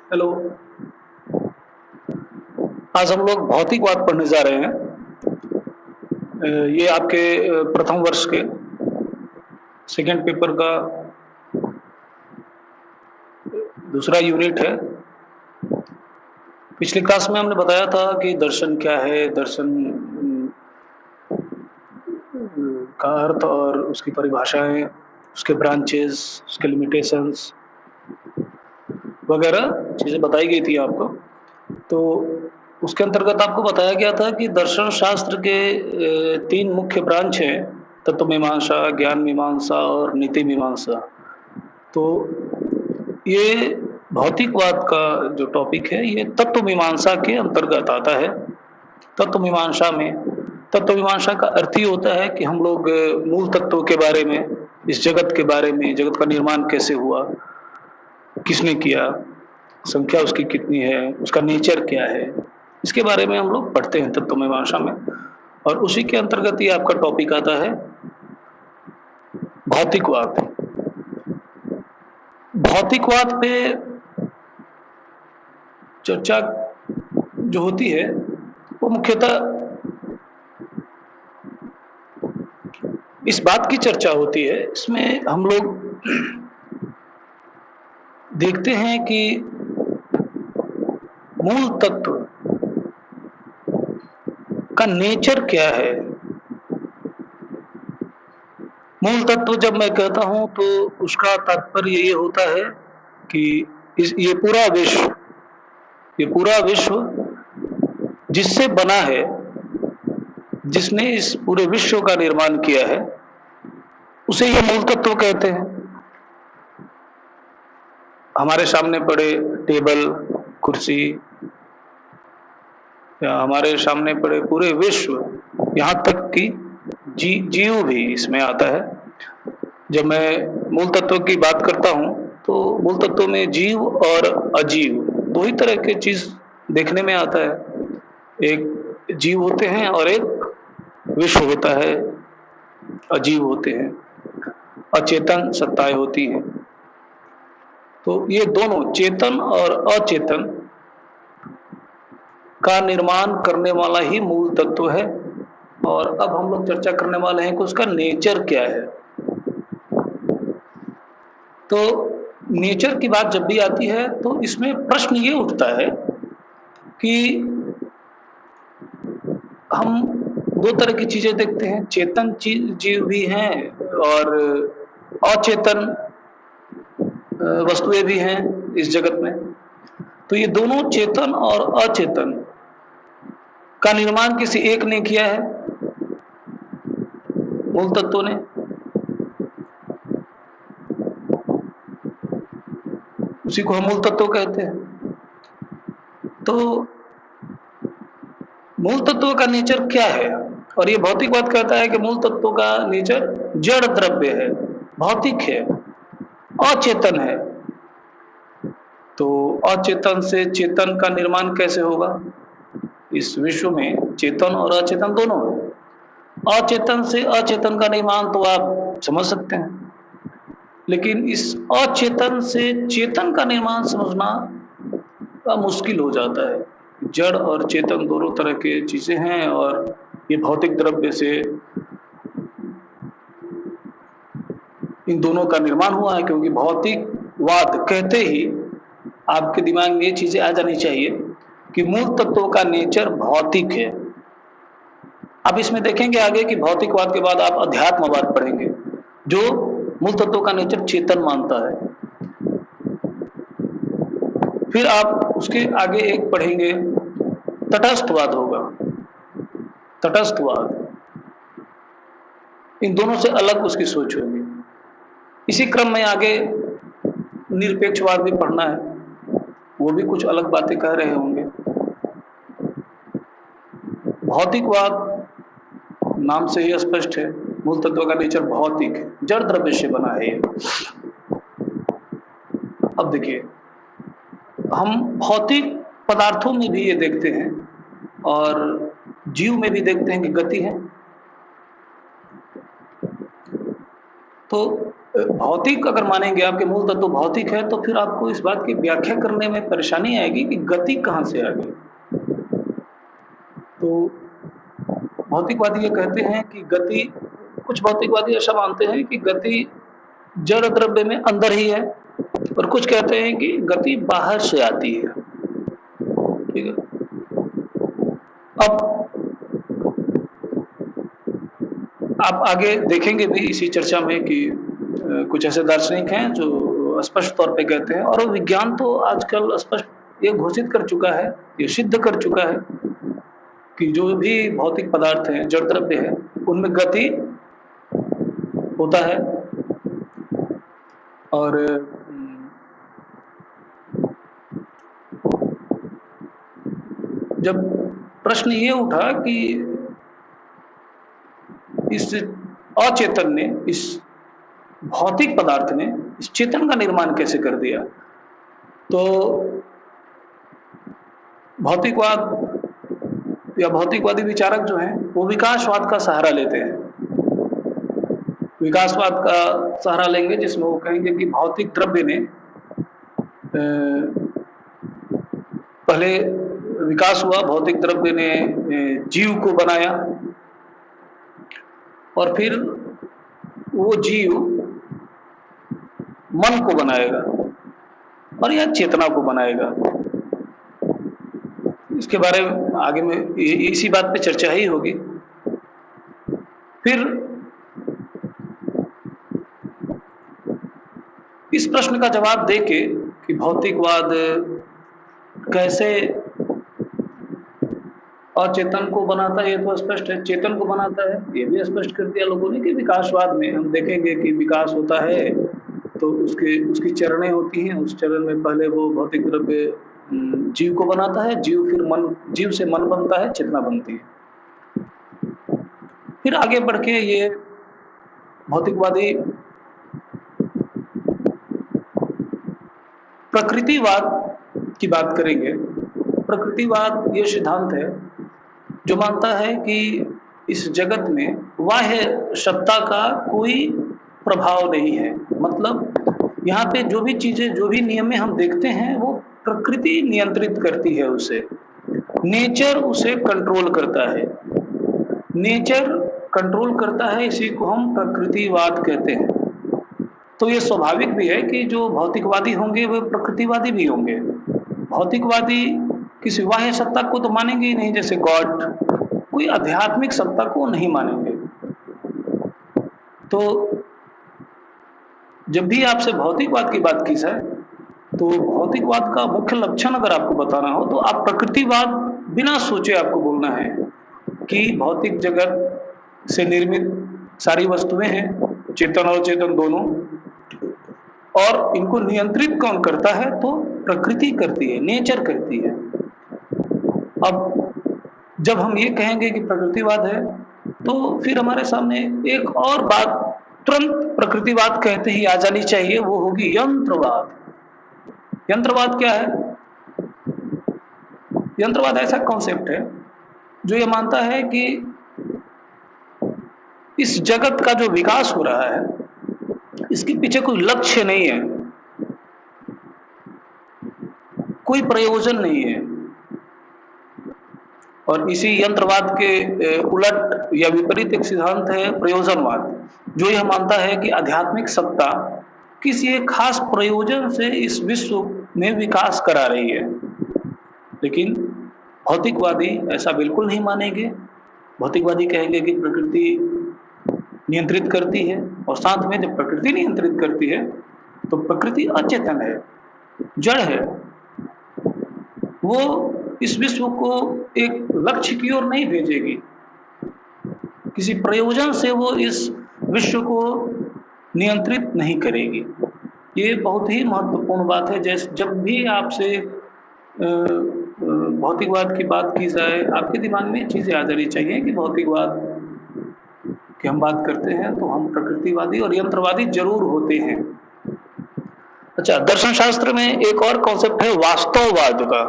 Hello. आज हम लोग भौतिकवाद पढ़ने जा रहे हैं। ये आपके प्रथम वर्ष के सेकेंड पेपर का दूसरा यूनिट है। पिछली क्लास में हमने बताया था कि दर्शन क्या है, दर्शन का अर्थ और उसकी परिभाषाएं, उसके ब्रांचेस, उसके लिमिटेशंस वगैरह चीज़ें बताई गई थी आपको। तो उसके अंतर्गत आपको बताया गया था कि दर्शन शास्त्र के तीन मुख्य ब्रांच हैं, तत्व मीमांसा, ज्ञान मीमांसा और नीति मीमांसा। तो ये भौतिकवाद का जो टॉपिक है ये तत्व मीमांसा के अंतर्गत आता है। तत्व मीमांसा में तत्व मीमांसा का अर्थ ही होता है कि हम लोग मूल तत्वों के बारे में, इस जगत के बारे में, जगत का निर्माण कैसे हुआ, किसने किया, संख्या उसकी कितनी है, उसका नेचर क्या है, इसके बारे में हम लोग पढ़ते हैं तत्व मीमांसा में। और उसी के अंतर्गत ये आपका टॉपिक आता है भौतिकवाद। भौतिकवाद पे चर्चा जो होती है वो मुख्यतः इस बात की चर्चा होती है, इसमें हम लोग देखते हैं कि मूल तत्व का नेचर क्या है। मूल तत्व जब मैं कहता हूं तो उसका तात्पर्य ये होता है कि ये पूरा विश्व जिससे बना है, जिसने इस पूरे विश्व का निर्माण किया है, उसे ये मूल तत्व कहते हैं। हमारे सामने पड़े टेबल, कुर्सी, या हमारे सामने पड़े पूरे विश्व, यहाँ तक कि जीव भी इसमें आता है। जब मैं मूल तत्व की बात करता हूँ तो मूल तत्व में जीव और अजीव दो ही तरह के चीज देखने में आता है। एक जीव होते हैं और एक विश्व होता है, अजीव होते हैं, अचेतन सत्ताएं होती हैं। तो ये दोनों चेतन और अचेतन का निर्माण करने वाला ही मूल तत्व है। और अब हम लोग चर्चा करने वाले हैं कि उसका नेचर क्या है। तो नेचर की बात जब भी आती है तो इसमें प्रश्न ये उठता है कि हम दो तरह की चीजें देखते हैं, चेतन जीव भी हैं और अचेतन वस्तुएं भी हैं इस जगत में। तो ये दोनों चेतन और अचेतन का निर्माण किसी एक ने किया है, मूल तत्वों ने। उसी को हम मूल तत्व कहते हैं। तो मूल तत्व का नेचर क्या है? और ये भौतिकवाद कहता है कि मूल तत्व का नेचर जड़ द्रव्य है, भौतिक है, अचेतन है। तो अचेतन से चेतन का निर्माण कैसे होगा? इस विश्व में चेतन और अचेतन दोनों है। अचेतन से अचेतन का निर्माण तो आप समझ सकते हैं, लेकिन इस अचेतन से चेतन का निर्माण समझना मुश्किल हो जाता है। जड़ और चेतन दोनों तरह के चीजें हैं और ये भौतिक द्रव्य से इन दोनों का निर्माण हुआ है। क्योंकि भौतिकवाद कहते ही आपके दिमाग में ये चीजें आ जानी चाहिए कि मूल तत्वों का नेचर भौतिक है। अब इसमें देखेंगे आगे कि भौतिकवाद के बाद आप अध्यात्मवाद पढ़ेंगे जो मूल तत्वों का नेचर चेतन मानता है। फिर आप उसके आगे एक पढ़ेंगे तटस्थवाद होगा। तटस्थवाद, इन दोनों से अलग उसकी सोच होगी। इसी क्रम में आगे निरपेक्षवाद भी पढ़ना है, वो भी कुछ अलग बातें कह रहे होंगे। भौतिकवाद नाम से ही स्पष्ट है, मूल तत्व का नेचर भौतिक है, जड़ द्रव्य से बना है। अब देखिए, हम भौतिक पदार्थों में भी ये देखते हैं और जीव में भी देखते हैं कि गति है। तो भौतिक अगर मानेंगे, आपके मूल तत्व भौतिक है, तो फिर आपको इस बात की व्याख्या करने में परेशानी आएगी कि गति कहाँ से आ गई। तो भौतिकवादी ये कहते हैं कि गति, कुछ भौतिकवादी ऐसा मानते हैं कि गति जड़ द्रव्य में अंदर ही है, और कुछ कहते हैं कि गति बाहर से आती है। ठीक है। अब आप आगे देखेंगे भी इसी चर्चा में कि कुछ ऐसे दार्शनिक हैं जो स्पष्ट तौर पे कहते हैं, और विज्ञान तो आजकल स्पष्ट ये घोषित कर चुका है, ये सिद्ध कर चुका है कि जो भी भौतिक पदार्थ हैं, जड़ द्रव्य है, उनमें गति होता है। और जब प्रश्न ये उठा कि इस अचेतन ने, इस भौतिक पदार्थ ने इस चेतन का निर्माण कैसे कर दिया, तो भौतिकवाद या भौतिकवादी विचारक जो हैं वो विकासवाद का सहारा लेते हैं। विकासवाद का सहारा लेंगे जिसमें वो कहेंगे कि भौतिक द्रव्य ने पहले विकास हुआ, भौतिक द्रव्य ने जीव को बनाया, और फिर वो जीव मन को बनाएगा और या चेतना को बनाएगा। इसके बारे में आगे में इसी बात पे चर्चा ही होगी। फिर इस प्रश्न का जवाब देके कि भौतिकवाद कैसे अचेतन को बनाता है, ये तो स्पष्ट है, चेतन को बनाता है ये भी स्पष्ट कर दिया लोगों ने कि विकासवाद में हम देखेंगे कि विकास होता है तो उसकी चरणें होती हैं। उस चरण में पहले वो भौतिक द्रव्य जीव को बनाता है, जीव से मन बनता है, चेतना बनती है। फिर आगे बढ़ के ये भौतिकवादी प्रकृतिवाद की बात करेंगे। प्रकृतिवाद ये सिद्धांत है जो मानता है कि इस जगत में बाह्य सत्ता का कोई प्रभाव नहीं है। मतलब यहाँ पे जो भी चीजें, जो भी नियम हम देखते हैं वो प्रकृति नियंत्रित करती है उसे, नेचर उसे कंट्रोल करता है, नेचर कंट्रोल करता है, इसी को हम प्रकृतिवाद कहते हैं। तो ये स्वाभाविक भी है कि जो भौतिकवादी होंगे वे प्रकृतिवादी भी होंगे। भौतिकवादी किसी बाह्य सत्ता को तो मानेंगे ही नहीं, जैसे गॉड, कोई आध्यात्मिक सत्ता को नहीं मानेंगे। तो जब भी आपसे भौतिकवाद की बात की जाए तो भौतिकवाद का मुख्य लक्षण अगर आपको बताना हो तो आप प्रकृतिवाद बिना सोचे आपको बोलना है कि भौतिक जगत से निर्मित सारी वस्तुएं हैं, चेतन और चेतन दोनों, और इनको नियंत्रित कौन करता है, तो प्रकृति करती है, नेचर करती है। अब जब हम ये कहेंगे कि प्रकृतिवाद है तो फिर हमारे सामने एक और बात तुरंत प्रकृतिवाद कहते ही आ जानी चाहिए, वो होगी यंत्रवाद। यंत्रवाद क्या है? यंत्रवाद ऐसा कॉन्सेप्ट है जो ये मानता है कि इस जगत का जो विकास हो रहा है इसके पीछे कोई लक्ष्य नहीं है, कोई प्रयोजन नहीं है। और इसी यंत्रवाद के उलट या विपरीत एक सिद्धांत है प्रयोजनवाद, जो यह मानता है कि आध्यात्मिक सत्ता किसी एक खास प्रयोजन से इस विश्व में विकास करा रही है। लेकिन भौतिकवादी ऐसा बिल्कुल नहीं मानेंगे। भौतिकवादी कहेंगे कि प्रकृति नियंत्रित करती है, और साथ में जब प्रकृति नियंत्रित करती है तो प्रकृति अचेतन है, जड़ है, वो इस विश्व को एक लक्ष्य की ओर नहीं भेजेगी, किसी प्रयोजन से वो इस विश्व को नियंत्रित नहीं करेगी। ये बहुत ही महत्वपूर्ण बात है। जैसे जब भी आपसे भौतिकवाद की बात की जाए, आपके दिमाग में चीजें आ जानी चाहिए कि भौतिकवाद की हम बात करते हैं तो हम प्रकृतिवादी और यंत्रवादी जरूर होते हैं। अच्छा, दर्शन शास्त्र में एक और कॉन्सेप्ट है वास्तववाद का।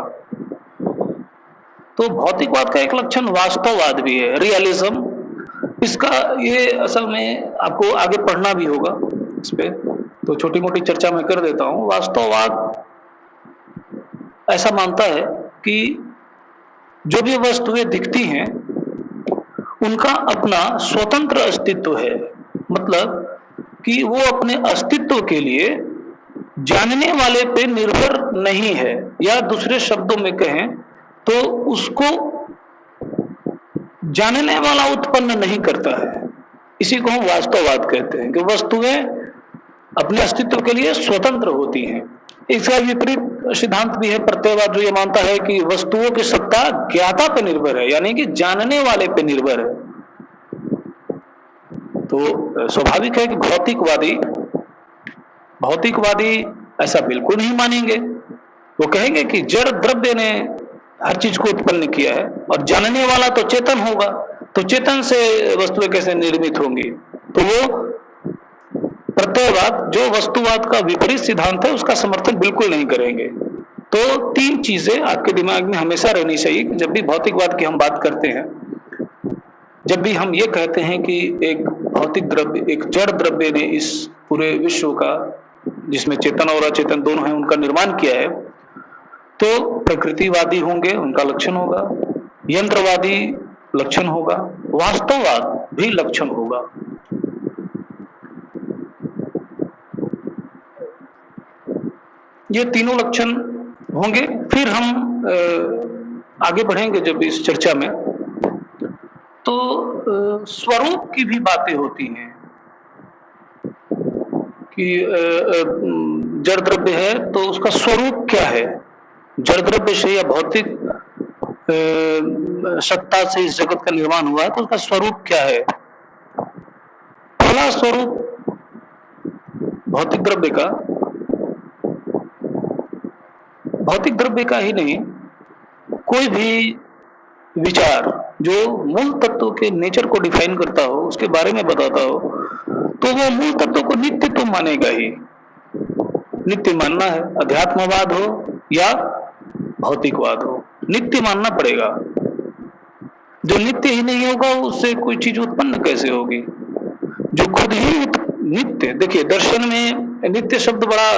तो भौतिकवाद का एक लक्षण वास्तववाद भी है, रियलिज्म। इसका ये असल में आपको आगे पढ़ना भी होगा इस पे, तो छोटी मोटी चर्चा मैं कर देता हूँ। वास्तववाद ऐसा मानता है कि जो भी वस्तुएं दिखती हैं उनका अपना स्वतंत्र अस्तित्व है, मतलब कि वो अपने अस्तित्व के लिए जानने वाले पे निर्भर नहीं है, या दूसरे शब्दों में कहें तो उसको जानने वाला उत्पन्न नहीं करता है। इसी को हम वास्तववाद कहते हैं कि वस्तुएं अपने अस्तित्व के लिए स्वतंत्र होती हैं। इसका विपरीत सिद्धांत भी है प्रत्ययवाद, जो ये मानता है कि वस्तुओं की सत्ता ज्ञाता पर निर्भर है, यानी कि जानने वाले पे निर्भर है। तो स्वाभाविक है कि भौतिकवादी ऐसा बिल्कुल नहीं मानेंगे। वो कहेंगे कि जड़ द्रव्य ने हर चीज को उत्पन्न किया है और जानने वाला तो चेतन होगा, तो चेतन से वस्तुएं कैसे निर्मित होंगी। तो वो प्रत्ययवाद, जो वस्तुवाद का विपरीत सिद्धांत है, उसका समर्थन बिल्कुल नहीं करेंगे। तो तीन चीजें आपके दिमाग में हमेशा रहनी चाहिए जब भी भौतिकवाद की हम बात करते हैं। जब भी हम ये कहते हैं कि एक भौतिक द्रव्य, एक जड़ द्रव्य ने इस पूरे विश्व का, जिसमें चेतन और अचेतन दोनों हैं, उनका निर्माण किया है, तो प्रकृतिवादी होंगे, उनका लक्षण होगा, यंत्रवादी लक्षण होगा, वास्तववाद भी लक्षण होगा। ये तीनों लक्षण होंगे। फिर हम आगे बढ़ेंगे जब इस चर्चा में, तो स्वरूप की भी बातें होती हैं कि जड़ द्रव्य है तो उसका स्वरूप क्या है, जड़ द्रव्य से या भौतिक सत्ता से इस जगत का निर्माण हुआ है तो उसका स्वरूप क्या है। पहला स्वरूप भौतिक द्रव्य का ही नहीं, कोई भी विचार जो मूल तत्व के नेचर को डिफाइन करता हो, उसके बारे में बताता हो, तो वो मूल तत्व को नित्य तो मानेगा ही। नित्य मानना है, अध्यात्मवाद हो या भौतिकवाद हो, नित्य मानना पड़ेगा। जो नित्य ही नहीं होगा उससे कोई चीज उत्पन्न कैसे होगी, जो खुद ही नित्य। देखिए, दर्शन में नित्य शब्द बड़ा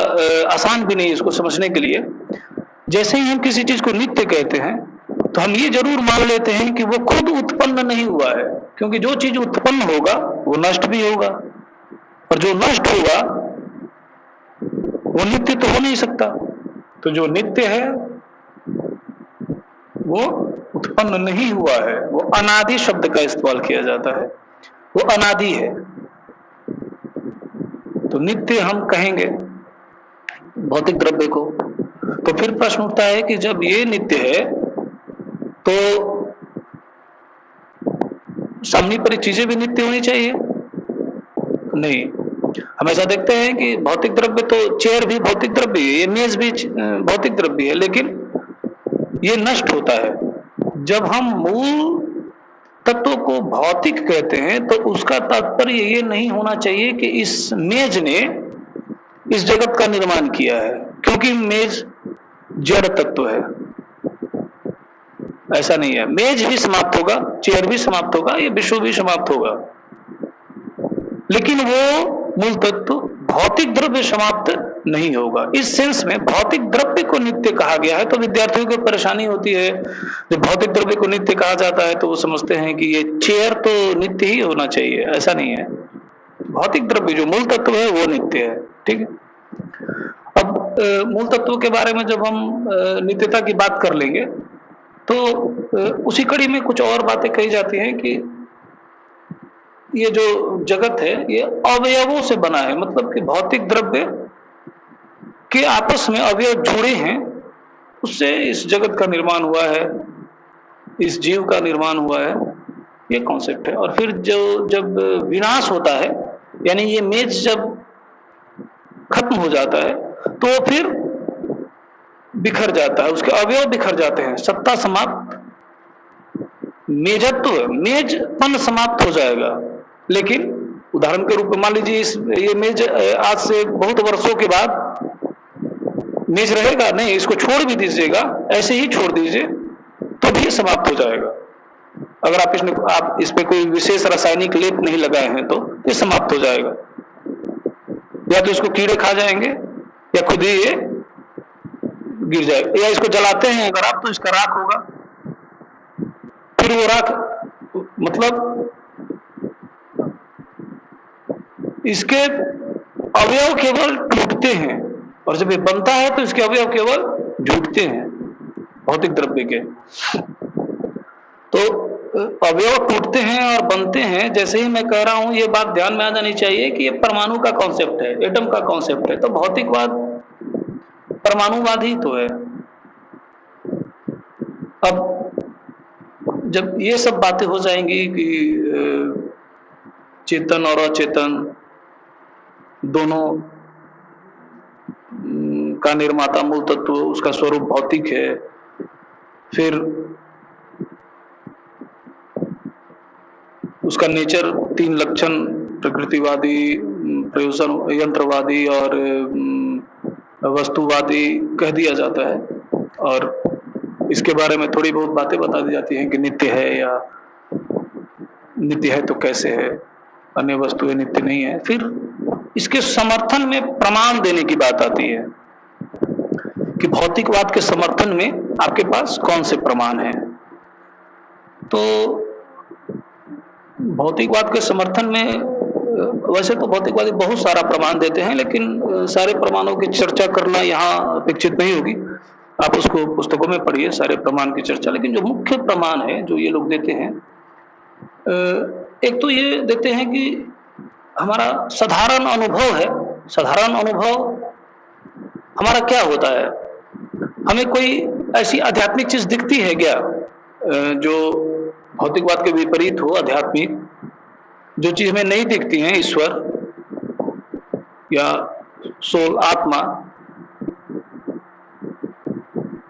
आसान भी नहीं है इसको समझने के लिए। जैसे ही हम किसी चीज को नित्य कहते हैं तो हम ये जरूर मान लेते हैं कि वो खुद उत्पन्न नहीं हुआ है, क्योंकि जो चीज उत्पन्न होगा वो नष्ट भी होगा, और जो नष्ट होगा वो नित्य तो हो नहीं सकता। तो जो नित्य है वो उत्पन्न नहीं हुआ है, वो अनादि शब्द का इस्तेमाल किया जाता है, वो अनादि है। तो नित्य हम कहेंगे भौतिक द्रव्य को। तो फिर प्रश्न उठता है कि जब ये नित्य है तो सामने पर चीजें भी नित्य होनी चाहिए? नहीं। हम ऐसा देखते हैं कि भौतिक द्रव्य, तो चेयर भी भौतिक द्रव्य है, ये मेज भी भौतिक द्रव्य है, लेकिन ये नष्ट होता है। जब हम मूल तत्व को भौतिक कहते हैं तो उसका तात्पर्य ये नहीं होना चाहिए कि इस मेज ने इस जगत का निर्माण किया है, क्योंकि मेज जड़ तत्व है। ऐसा नहीं है, मेज भी समाप्त होगा, चेयर भी समाप्त होगा, ये विश्व भी समाप्त होगा, लेकिन वो मूल तत्व भौतिक द्रव्य समाप्त नहीं होगा। इस सेंस में भौतिक द्रव्य को नित्य कहा गया है। तो विद्यार्थियों को परेशानी होती है, जब भौतिक द्रव्य को नित्य कहा जाता है तो वो समझते हैं कि ये चेयर तो नित्य ही होना चाहिए। ऐसा नहीं है, भौतिक द्रव्य जो मूल तत्व है वो नित्य है। ठीक है, अब मूल तत्व के बारे में जब हम नित्यता की बात कर लेंगे तो उसी कड़ी में कुछ और बातें कही जाती हैं कि ये जो जगत है ये अवयवों से बना है, मतलब कि भौतिक द्रव्य के आपस में अवयव जुड़े हैं, उससे इस जगत का निर्माण हुआ है, इस जीव का निर्माण हुआ है, ये कॉन्सेप्ट है। और फिर जब विनाश होता है, यानी ये मेज जब खत्म हो जाता है तो फिर बिखर जाता है, उसके अवयव बिखर जाते हैं, सत्ता समाप्त, मेजत्व, मेजपन समाप्त हो जाएगा। लेकिन उदाहरण के रूप में मान लीजिए ये मेज आज से बहुत वर्षों के बाद मेज रहेगा नहीं, इसको छोड़ भी दीजिएगा, ऐसे ही छोड़ दीजिए तो भी समाप्त हो जाएगा। अगर आप इस पे कोई विशेष रासायनिक लेप नहीं लगाए हैं तो ये समाप्त हो जाएगा। या तो इसको कीड़े खा जाएंगे या खुद ही ये गिर जाएगा, या इसको जलाते हैं अगर आप तो इसका राख होगा, फिर वो राख मतलब इसके अवयव केवल टूटते हैं, और जब ये बनता है तो इसके अवयव केवल जुटते हैं भौतिक द्रव्य के। तो अवयव टूटते हैं और बनते हैं। जैसे ही मैं कह रहा हूं, ये बात ध्यान में आ जानी चाहिए कि ये परमाणु का कॉन्सेप्ट है, एटम का कॉन्सेप्ट है, तो भौतिकवाद परमाणुवाद ही तो है। अब जब ये सब बातें हो जाएंगी कि चेतन और अचेतन दोनों का निर्माता मूल तत्व, उसका स्वरूप भौतिक है, फिर उसका नेचर 3 लक्षण प्रकृतिवादी, प्रयोजन यंत्रवादी और वस्तुवादी कह दिया जाता है, और इसके बारे में थोड़ी बहुत बातें बता दी जाती हैं कि नित्य है, या नित्य है तो कैसे है, अन्य वस्तुएं नित्य नहीं है। फिर इसके समर्थन में प्रमाण देने की बात आती है कि भौतिकवाद के समर्थन में आपके पास कौन से प्रमाण हैं। तो भौतिकवाद के समर्थन में वैसे तो भौतिकवादी बहुत सारा प्रमाण देते हैं, लेकिन सारे प्रमाणों की चर्चा करना यहाँ अपेक्षित नहीं होगी। आप उसको पुस्तकों में पढ़िए सारे प्रमाण की चर्चा। लेकिन जो मुख्य प्रमाण है जो ये लोग देते हैं, एक तो ये देते हैं कि हमारा साधारण अनुभव है। साधारण अनुभव हमारा क्या होता है, हमें कोई ऐसी आध्यात्मिक चीज दिखती है क्या जो भौतिकवाद के विपरीत हो, आध्यात्मिक जो चीज हमें नहीं दिखती है, ईश्वर या सोल, आत्मा,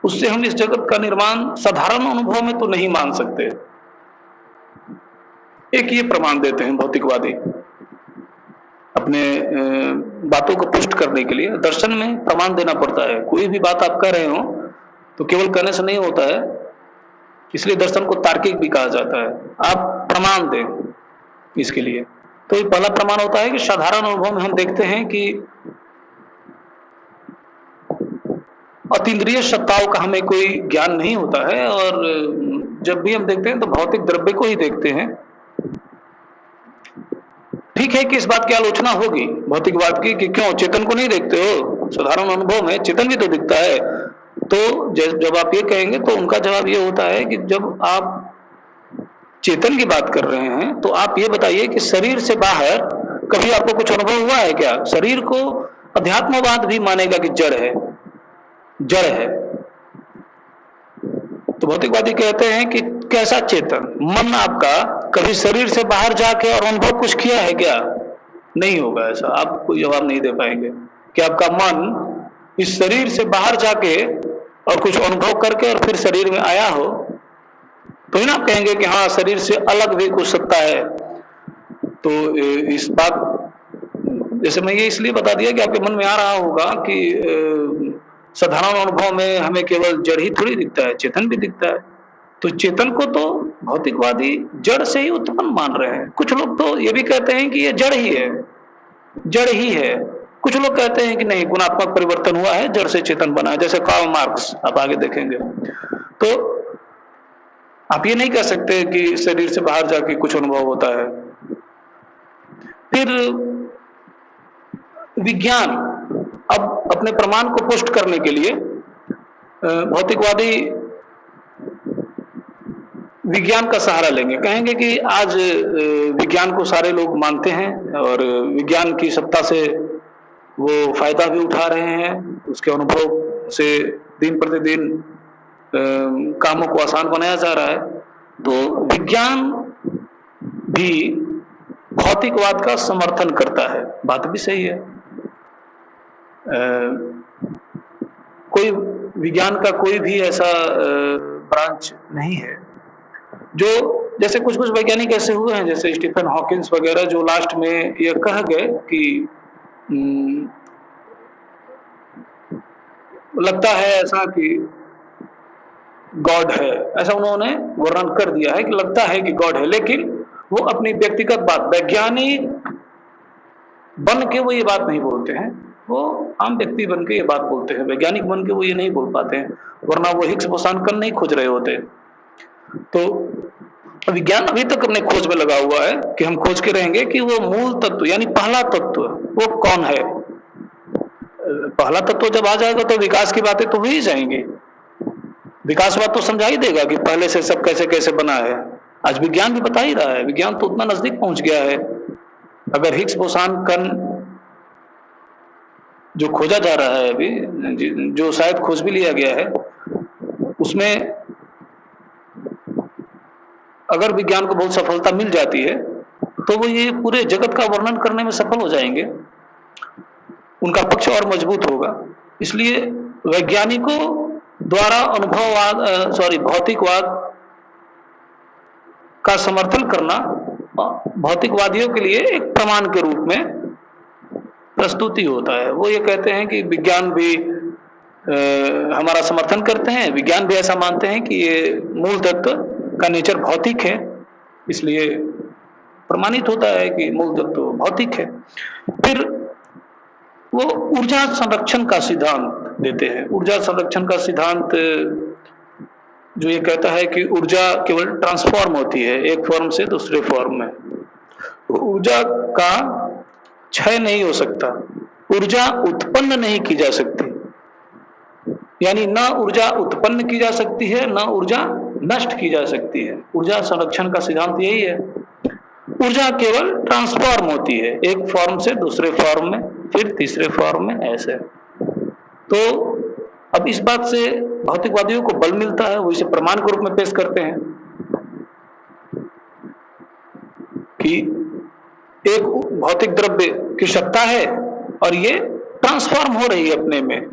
उससे हम इस जगत का निर्माण साधारण अनुभव में तो नहीं मान सकते। एक ये प्रमाण देते हैं भौतिकवादी अपने बातों को पुष्ट करने के लिए। दर्शन में प्रमाण देना पड़ता है। कोई भी बात आप कह रहे हो तो केवल कहने से नहीं होता है, इसलिए दर्शन को तार्किक भी कहा जाता है। आप प्रमाण दें इसके लिए। तो ये पहला प्रमाण होता है कि साधारण अनुभव में हम देखते हैं कि अतीन्द्रिय सत्ताओं का हमें कोई ज्ञान नहीं होता है, और जब भी हम देखते हैं तो भौतिक द्रव्य को ही देखते हैं। ठीक है कि इस बात की आलोचना होगी भौतिकवाद की कि क्यों चेतन को नहीं देखते हो, साधारण अनुभव में चेतन भी तो दिखता है। तो जब आप ये कहेंगे तो उनका जवाब ये होता है कि जब आप चेतन की बात कर रहे हैं तो आप ये बताइए कि शरीर से बाहर कभी आपको कुछ अनुभव हुआ है क्या? शरीर को अध्यात्मवाद भी मानेगा कि जड़ है, जड़ है। तो भौतिकवादी कहते हैं कि कैसा चेतन? मन आपका कभी शरीर से बाहर जाके और अनुभव कुछ किया है क्या? नहीं होगा ऐसा, आप कोई जवाब नहीं दे पाएंगे कि आपका मन इस शरीर से बाहर जाके और कुछ अनुभव करके और फिर शरीर में आया हो, तो ही ना आप कहेंगे कि हाँ शरीर से अलग भी कुछ सत्ता है। तो इस बात, जैसे मैं ये इसलिए बता दिया कि आपके मन में आ रहा होगा कि साधारण अनुभव में हमें केवल जड़ ही थोड़ी दिखता है, चेतन भी दिखता है। तो चेतन को तो भौतिकवादी जड़ से ही उत्पन्न मान रहे हैं। कुछ लोग तो ये भी कहते हैं कि ये जड़ ही है, जड़ ही है। कुछ लोग कहते हैं कि नहीं, गुणात्मक परिवर्तन हुआ है, जड़ से चेतन बना है, जैसे कार्ल मार्क्स, आप आगे देखेंगे। तो आप ये नहीं कह सकते कि शरीर से बाहर जाके कुछ अनुभव होता है। फिर विज्ञान अब अपने प्रमाण को पुष्ट करने के लिए भौतिकवादी विज्ञान का सहारा लेंगे। कहेंगे कि आज विज्ञान को सारे लोग मानते हैं और विज्ञान की सत्ता से वो फायदा भी उठा रहे हैं, उसके अनुभव से दिन प्रतिदिन कामों को आसान बनाया जा रहा है। तो विज्ञान भी भौतिकवाद का समर्थन करता है। बात भी सही है। कोई विज्ञान का कोई भी ऐसा ब्रांच नहीं है जो, जैसे कुछ कुछ वैज्ञानिक ऐसे हुए हैं जैसे स्टीफन हॉकिंस वगैरह, जो लास्ट में ये कह गए कि लगता है ऐसा कि गॉड है, ऐसा उन्होंने वर्णन कर दिया है कि लगता है कि गॉड है। लेकिन वो अपनी व्यक्तिगत बात, वैज्ञानिक बन के वो ये बात नहीं बोलते हैं, वो आम व्यक्ति बन के ये बात बोलते हैं, वैज्ञानिक बन के वो ये नहीं बोल पाते हैं, वरना वो हिग्स बोसान कण नहीं खोज रहे होते। तो विज्ञान अभी तक अपने खोज में लगा हुआ है कि हम खोज के रहेंगे कि वो मूल तत्व यानी पहला तत्व वो कौन है। पहला तत्व जब आ जाएगा तो विकास की बातें तो हो ही जाएंगी, विकासवाद तो समझा ही देगा कि पहले से सब कैसे कैसे बना है। आज विज्ञान भी बता ही रहा है, विज्ञान तो उतना नजदीक पहुंच गया है। अगर हिग्स बोसान कण जो खोजा जा रहा है अभी, जो शायद खोज भी लिया गया है, उसमें अगर विज्ञान को बहुत सफलता मिल जाती है तो वो ये पूरे जगत का वर्णन करने में सफल हो जाएंगे, उनका पक्ष और मजबूत होगा। इसलिए वैज्ञानिकों द्वारा भौतिकवाद का समर्थन करना भौतिकवादियों के लिए एक प्रमाण के रूप में प्रस्तुति होता है। वो ये कहते हैं कि विज्ञान भी हमारा समर्थन करते हैं, विज्ञान भी ऐसा मानते हैं कि ये मूल तत्व का नेचर भौतिक है, इसलिए प्रमाणित होता है कि मूल तत्व भौतिक है। फिर वो ऊर्जा संरक्षण का सिद्धांत देते हैं। ऊर्जा संरक्षण का सिद्धांत जो ये कहता है कि ऊर्जा केवल ट्रांसफॉर्म होती है एक फॉर्म से दूसरे फॉर्म में, ऊर्जा का क्षय नहीं हो सकता, ऊर्जा उत्पन्न नहीं की जा सकती, यानी ना ऊर्जा उत्पन्न की जा सकती है ना ऊर्जा नष्ट की जा सकती है। ऊर्जा संरक्षण का सिद्धांत यही है। ऊर्जा केवल ट्रांसफॉर्म होती है एक फॉर्म से दूसरे फॉर्म में, फिर तीसरे फॉर्म में, ऐसे। तो अब इस बात से भौतिकवादियों को बल मिलता है, वो इसे प्रमाण के रूप में पेश करते हैं कि एक भौतिक द्रव्य की सत्ता है और ये ट्रांसफॉर्म हो रही है अपने में,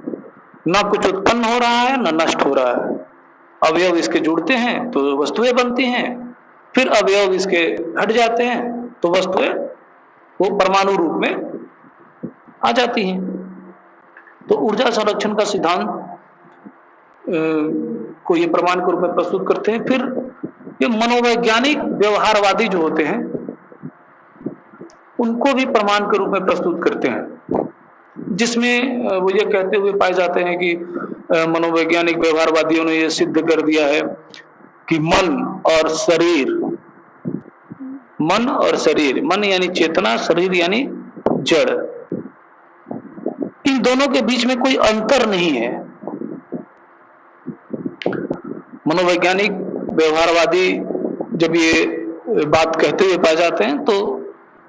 ना कुछ उत्पन्न हो रहा है ना नष्ट हो रहा है। अवयव इसके जुड़ते हैं तो वस्तुएं बनती हैं, फिर अवयव इसके हट जाते हैं तो वस्तुएं वो परमाणु रूप में आ जाती हैं। तो ऊर्जा संरक्षण का सिद्धांत को ये प्रमाण के रूप में प्रस्तुत करते हैं। फिर ये मनोवैज्ञानिक व्यवहारवादी जो होते हैं उनको भी प्रमाण के रूप में प्रस्तुत करते हैं, जिसमें वो ये कहते हुए पाए जाते हैं कि मनोवैज्ञानिक व्यवहारवादियों ने ये सिद्ध कर दिया है कि मन और शरीर, मन यानी चेतना, शरीर यानी जड़, इन दोनों के बीच में कोई अंतर नहीं है। मनोवैज्ञानिक व्यवहारवादी जब ये बात कहते हुए पाए जाते हैं तो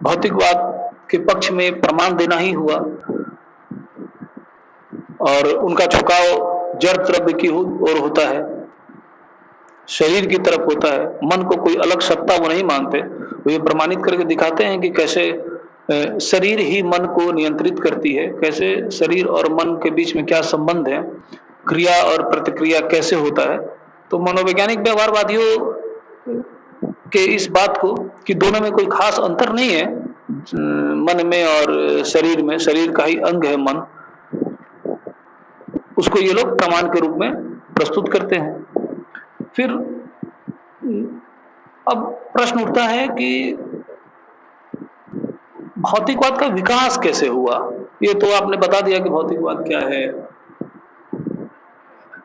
भौतिकवाद के पक्ष में प्रमाण देना ही हुआ, और उनका झुकाव जड़ द्रव्य की ओर होता है, शरीर की तरफ होता है। मन को कोई अलग सत्ता वो नहीं मानते, वो ये प्रमाणित करके दिखाते हैं कि कैसे शरीर ही मन को नियंत्रित करती है, कैसे शरीर और मन के बीच में क्या संबंध है, क्रिया और प्रतिक्रिया कैसे होता है। तो मनोवैज्ञानिक व्यवहारवादियों के इस बात को कि दोनों में कोई खास अंतर नहीं है, मन में और शरीर में, शरीर का ही अंग है मन, उसको ये लोग प्रमाण के रूप में प्रस्तुत करते हैं। फिर अब प्रश्न उठता है कि भौतिकवाद का विकास कैसे हुआ। ये तो आपने बता दिया कि भौतिकवाद क्या है,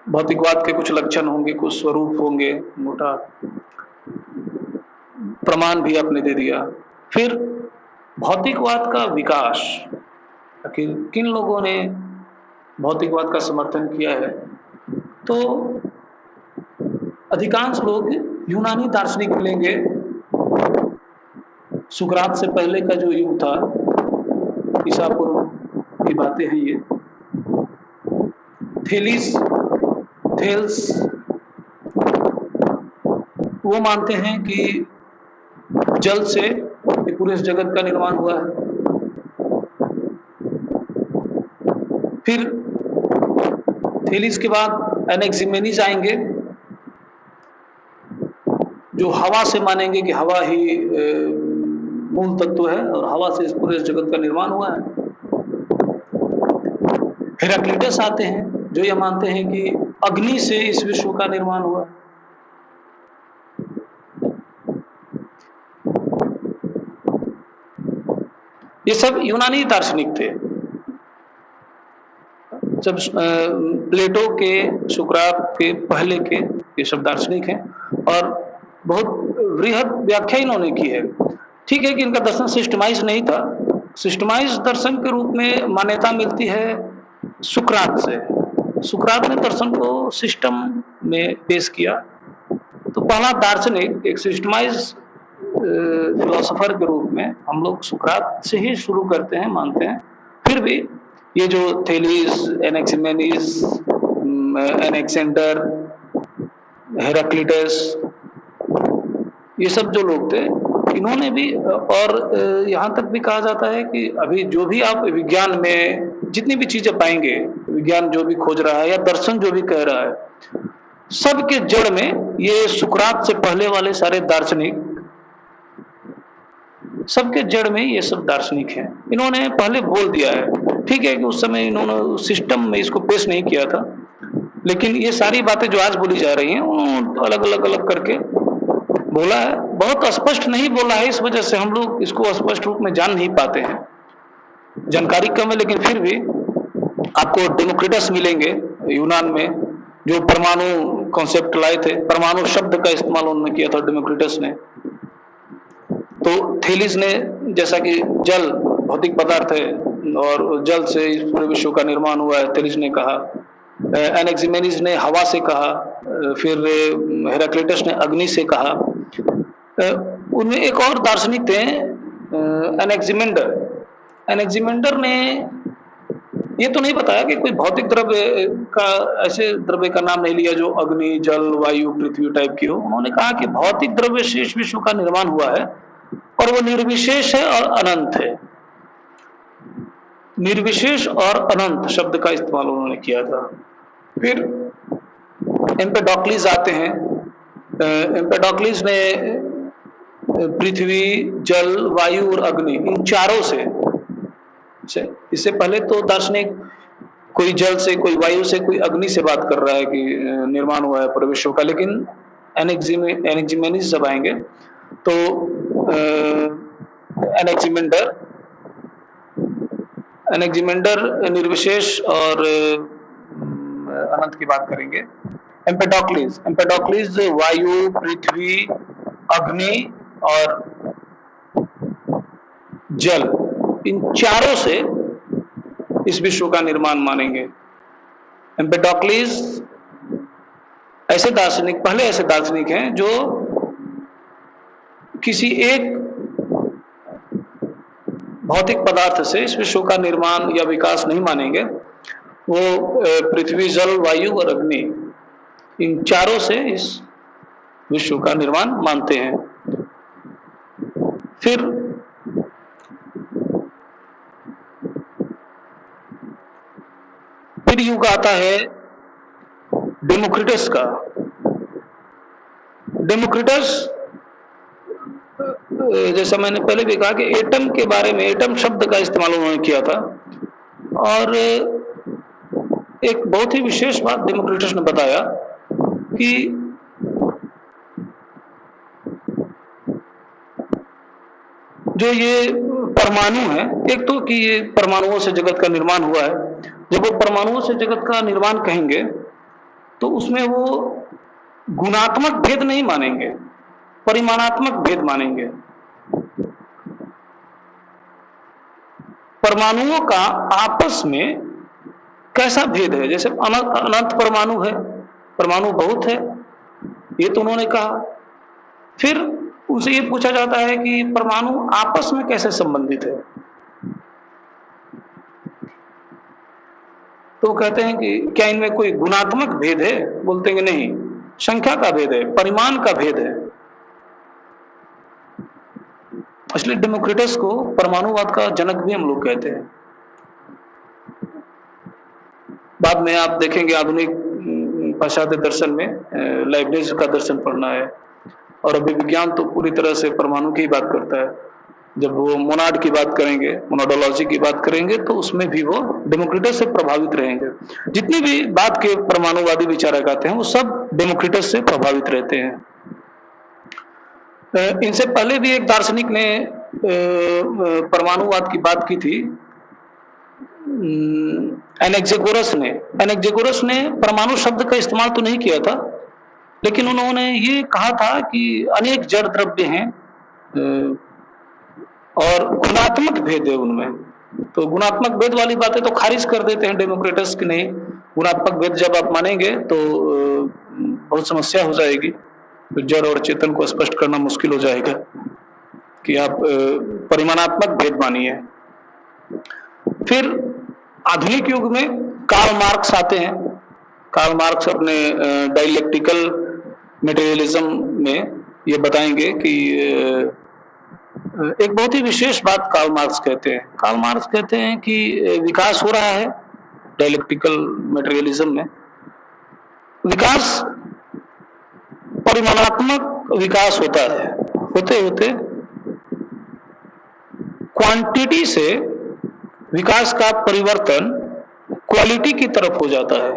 भौतिकवाद के कुछ लक्षण होंगे, कुछ स्वरूप होंगे, मोटा प्रमाण भी आपने दे दिया। फिर भौतिकवाद का विकास, किन लोगों ने भौतिकवाद का समर्थन किया है, तो अधिकांश लोग यूनानी दार्शनिक मिलेंगे। सुकरात से पहले का जो युग था, ईसा पूर्व की बातें हैं ये, थेल्स वो मानते हैं कि जल से पूरे इस जगत का निर्माण हुआ है। फिर थेलिस के बाद एनेक्सिमेनीज आएंगे जो हवा से मानेंगे कि हवा ही मूल तत्व है और हवा से इस पूरे जगत का निर्माण हुआ है। हेराक्लिटस आते हैं जो ये मानते हैं कि अग्नि से इस विश्व का निर्माण हुआ। ये सब यूनानी दार्शनिक थे। जब प्लेटो के, सुकरात के पहले के ये सब दार्शनिक हैं और बहुत वृहद व्याख्या इन्होंने की है। ठीक है कि इनका दर्शन सिस्टमाइज नहीं था। सिस्टमाइज दर्शन के रूप में मान्यता मिलती है सुकरात से। सुकरात ने दर्शन को सिस्टम में पेश किया। तो पहला दार्शनिक एक सिस्टमाइज फिलोसोफर के रूप में हम लोग सुकरात से ही शुरू करते हैं, मानते हैं। फिर भी ये जो थेलीस, एनेक्सिमेनीस, एनेक्सेंडर, हेराक्लिटस, ये सब जो लोग थे, इन्होंने भी, और यहाँ तक भी कहा जाता है कि अभी जो भी आप विज्ञान में जितनी भी चीजें पाएंगे, विज्ञान जो भी खोज रहा है या दर्शन जो भी कह रहा है, सबके जड़ में ये सुकरात से पहले वाले सारे दार्शनिक, सबके जड़ में ये सब दार्शनिक हैं। इन्होंने पहले बोल दिया है। ठीक है कि उस समय इन्होंने सिस्टम में इसको पेश नहीं किया था, लेकिन ये सारी बातें जो आज बोली जा रही हैं उन्होंने अलग अलग अलग करके बोला है। बहुत स्पष्ट नहीं बोला है, इस वजह से हम लोग इसको स्पष्ट रूप में जान नहीं पाते हैं, जानकारी कम है। लेकिन फिर भी आपको डेमोक्रिटस मिलेंगे यूनान में, जो परमाणु कॉन्सेप्ट लाए थे। परमाणु शब्द का इस्तेमाल उन्होंने किया था डेमोक्रिटस ने। तो थेलिस ने, जैसा कि जल भौतिक पदार्थ है और जल से इस पूरे विश्व का निर्माण हुआ है, थेलिस ने कहा। एनेक्सिमेनीस ने हवा से कहा, फिर हेराक्लिटस ने अग्नि से कहा। उनमें एक और दार्शनिक थे एनेक्सिमेंडर। एनेक्सिमेंडर ने ये तो नहीं बताया कि कोई भौतिक द्रव्य का, ऐसे द्रव्य का नाम नहीं लिया जो अग्नि, जल, वायु, पृथ्वी टाइप की हो। उन्होंने कहा कि भौतिक द्रव्य से इस विश्व का निर्माण हुआ है और वो निर्विशेष है और अनंत है। निर्विशेष और अनंत शब्द का इस्तेमाल उन्होंने किया था। फिर एम्पेडोक्लिस आते हैं। एम्पेडोक्लिस ने पृथ्वी, जल, वायु और अग्नि, इन चारों से, इससे पहले तो दार्शनिक कोई जल से, कोई वायु से, कोई अग्नि से बात कर रहा है कि निर्माण हुआ है पूरे विश्व का। लेकिन एनेक्सिमेनीस जब आएंगे तो एनेक्सिमेंडर निर्विशेष और अनंत की बात करेंगे। एम्पेडोक्लिस वायु, पृथ्वी, अग्नि और जल, इन चारों से इस विश्व का निर्माण मानेंगे। एम्पेडोक्लिस ऐसे दार्शनिक, पहले ऐसे दार्शनिक हैं जो किसी एक भौतिक पदार्थ से इस विश्व का निर्माण या विकास नहीं मानेंगे। वो पृथ्वी, जल, वायु और अग्नि, इन चारों से इस विश्व का निर्माण मानते हैं। फिर युग आता है डेमोक्रिटस का। डेमोक्रिटस, जैसा मैंने पहले भी कहा कि एटम के बारे में, एटम शब्द का इस्तेमाल उन्होंने किया था। और एक बहुत ही विशेष बात डेमोक्रिटस ने बताया कि जो ये परमाणु है, एक तो कि ये परमाणुओं से जगत का निर्माण हुआ है। जब वो परमाणुओं से जगत का निर्माण कहेंगे तो उसमें वो गुणात्मक भेद नहीं मानेंगे, परिमाणात्मक भेद मानेंगे। परमाणुओं का आपस में कैसा भेद है, जैसे अनंत परमाणु है, परमाणु बहुत है, ये तो उन्होंने कहा। फिर उनसे ये पूछा जाता है कि परमाणु आपस में कैसे संबंधित है, तो कहते हैं कि क्या इनमें कोई गुणात्मक भेद है? बोलते हैं कि नहीं, संख्या का भेद है, परिमाण का भेद है। इसलिए डेमोक्रिटस को परमाणुवाद का जनक भी हम लोग कहते हैं। बाद में आप देखेंगे आधुनिक पाश्चात्य दर्शन में लाइब्निज का दर्शन पढ़ना है, और अभी विज्ञान तो पूरी तरह से परमाणु की बात करता है। जब वो मोनाड की बात करेंगे, मोनाडोलॉजी की बात करेंगे, तो उसमें भी वो डेमोक्रिटस से प्रभावित रहेंगे। जितनी भी बात के परमाणुवादी विचारक आते हैं वो सब डेमोक्रिटस से प्रभावित रहते हैं। इनसे पहले भी एक दार्शनिक ने परमाणुवाद की बात की थी एनेक्जेगोरस ने परमाणु शब्द का इस्तेमाल तो नहीं किया था, लेकिन उन्होंने ये कहा था कि अनेक जड़ द्रव्य हैं और गुणात्मक भेद है उनमें। तो गुणात्मक भेद वाली बातें तो खारिज कर देते हैं डेमोक्रेटस की, नहीं गुणात्मक भेद जब आप मानेंगे तो बहुत समस्या हो जाएगी, तो जड़ और चेतन को स्पष्ट करना मुश्किल हो जाएगा कि आप परिमाणात्मक भेद मानिए। फिर आधुनिक युग में कार्ल मार्क्स आते हैं। कार्ल मार्क्स अपने डायलेक्टिकल मटेरियलिज्म में ये बताएंगे कि एक बहुत ही विशेष बात कार्ल मार्क्स कहते हैं। कार्ल मार्क्स कहते हैं कि विकास हो रहा है डायलेक्टिकल मटेरियलिज्म में, विकास परिमाणात्मक विकास होता है, होते होते क्वांटिटी से विकास का परिवर्तन क्वालिटी की तरफ हो जाता है।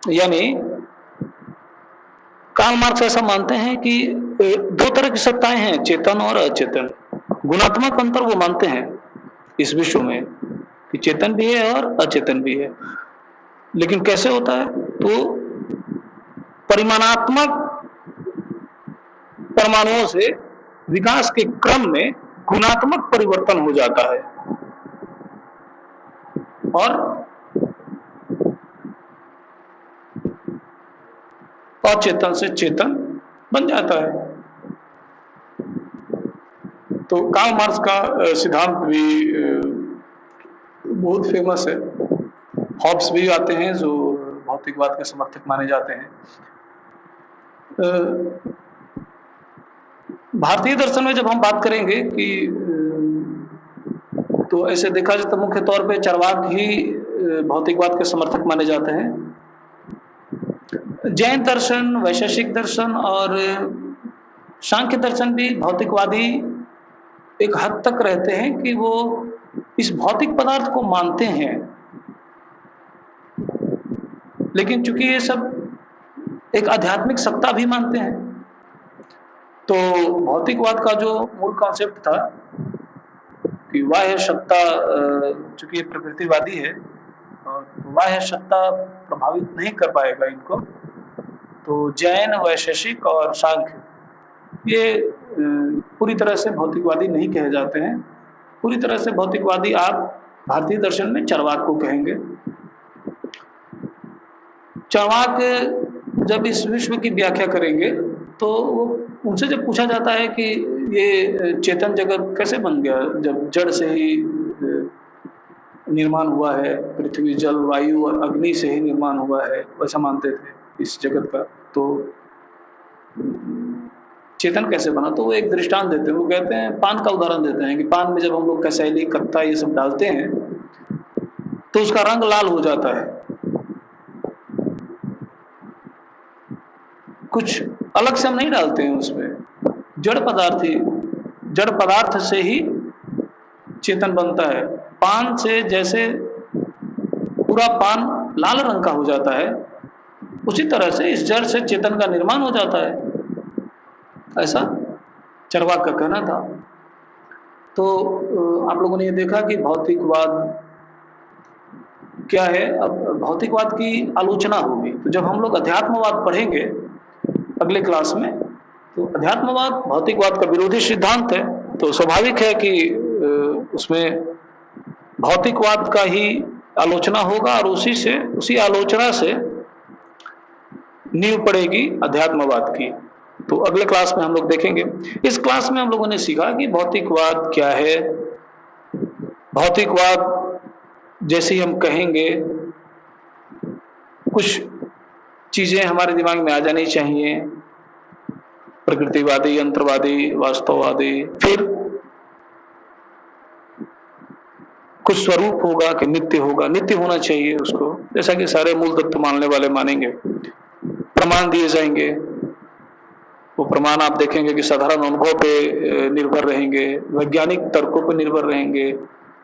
यानी कार्ल मार्क्स ऐसा मानते हैं कि दो तरह की सत्ताएं हैं, चेतन और अचेतन। गुणात्मक अंतर वो मानते हैं इस विश्व में कि चेतन भी है और अचेतन भी है, लेकिन कैसे होता है? तो परिमाणात्मक परमाणुओं से विकास के क्रम में गुणात्मक परिवर्तन हो जाता है और अचेतन से चेतन बन जाता है। तो कार्ल मार्क्स का सिद्धांत भी बहुत फेमस है। हॉब्स भी आते हैं जो भौतिकवाद के समर्थक माने जाते हैं। भारतीय दर्शन में जब हम बात करेंगे कि तो ऐसे देखा जाए तो मुख्य तौर पे चार्वाक ही भौतिकवाद के समर्थक माने जाते हैं। जैन दर्शन, वैशेषिक दर्शन और सांख्य दर्शन भी भौतिकवादी एक हद तक रहते हैं कि वो इस भौतिक पदार्थ को मानते हैं, लेकिन चूंकि ये सब एक आध्यात्मिक सत्ता भी मानते हैं, तो भौतिकवाद का जो मूल कॉन्सेप्ट था कि बाह्य सत्ता, चूंकि ये प्रकृतिवादी है और बाह्य सत्ता प्रभावित नहीं कर पाएगा इनको, तो जैन, वैशेषिक और सांख्य ये पूरी तरह से भौतिकवादी नहीं कहे जाते हैं। पूरी तरह से भौतिकवादी आप भारतीय दर्शन में चार्वाक को कहेंगे। चार्वाक जब इस विश्व की व्याख्या करेंगे तो उनसे जब पूछा जाता है कि ये चेतन जगत कैसे बन गया, जब जड़ से ही निर्माण हुआ है, पृथ्वी, जल, वायु और अग्नि से ही निर्माण हुआ है, वैसा मानते थे इस जगत का, तो चेतन कैसे बना? तो वो एक दृष्टांत देते हैं। वो कहते हैं, पान का उदाहरण देते हैं कि पान में जब हम लोग कसैली, कत्ता ये सब डालते हैं तो उसका रंग लाल हो जाता है। कुछ अलग से हम नहीं डालते हैं उसमें, जड़ पदार्थ से ही चेतन बनता है। पान से जैसे पूरा पान लाल रंग का हो जाता है, उसी तरह से इस जड़ से चेतन का निर्माण हो जाता है, ऐसा चार्वाक का कहना था। तो आप लोगों ने ये देखा कि भौतिकवाद क्या है। अब भौतिकवाद की आलोचना होगी, तो जब हम लोग अध्यात्मवाद पढ़ेंगे अगले क्लास में, तो अध्यात्मवाद भौतिकवाद का विरोधी सिद्धांत है, तो स्वाभाविक है कि उसमें भौतिकवाद का ही आलोचना होगा और उसी आलोचना से नींव पड़ेगी अध्यात्मवाद की। तो अगले क्लास में हम लोग देखेंगे। इस क्लास में हम लोगों ने सीखा कि भौतिकवाद क्या है। भौतिकवाद जैसे ही हम कहेंगे, कुछ चीजें हमारे दिमाग में आ जानी चाहिए, प्रकृतिवादी, यंत्रवादी, वास्तववादी। फिर कुछ स्वरूप होगा कि नित्य होगा, नित्य होना चाहिए उसको, जैसा कि सारे मूल तत्व मानने वाले मानेंगे। प्रमाण दिए जाएंगे, वो प्रमाण आप देखेंगे कि साधारण अनुभव पे निर्भर रहेंगे, वैज्ञानिक तर्कों पर निर्भर रहेंगे।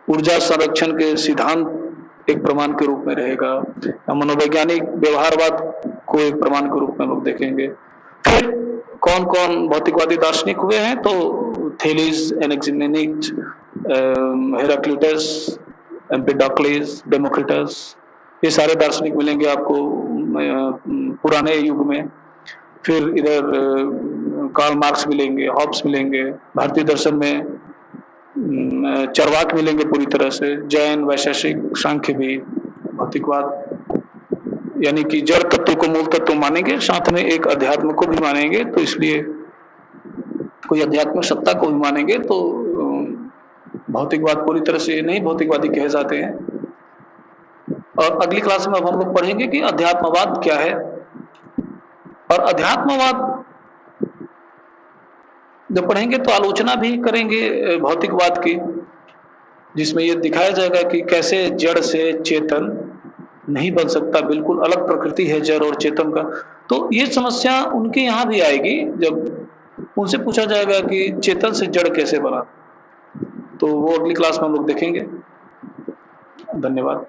ऊर्जा संरक्षण के सिद्धांत एक प्रमाण के रूप में रहेगा, मनोवैज्ञानिक व्यवहारवाद को एक प्रमाण के रूप में लोग देखेंगे। फिर कौन-कौन भौतिकवादी दार्शनिक हुए हैं, तो थेलीस, एनाक्सिमेनीज, हेराक्लिटस, एम्पिडोक्लेस, डेमोक्रिटस, ये सारे दार्शनिक मिलेंगे आपको पुराने युग में। फिर इधर कार्ल मार्क्स मिलेंगे, हॉब्स मिलेंगे, भारतीय दर्शन में चरवाक मिलेंगे पूरी तरह से, जैन, वैशेषिक, सांख्य भी, भौतिकवाद, यानी कि जड़ तत्व को मूल तत्व मानेंगे, साथ में एक अध्यात्म को भी मानेंगे, तो इसलिए कोई आध्यात्मिक सत्ता को भी मानेंगे, तो भौतिकवाद पूरी तरह से नहीं भौतिकवादी कहे जाते हैं। और अगली क्लास में अब हम लोग पढ़ेंगे कि अध्यात्मवाद क्या है। और अध्यात्मवाद जब पढ़ेंगे तो आलोचना भी करेंगे भौतिकवाद की, जिसमें ये दिखाया जाएगा कि कैसे जड़ से चेतन नहीं बन सकता, बिल्कुल अलग प्रकृति है जड़ और चेतन का। तो ये समस्या उनके यहाँ भी आएगी, जब उनसे पूछा जाएगा कि चेतन से जड़ कैसे बना, तो वो अगली क्लास में हम लोग देखेंगे। धन्यवाद।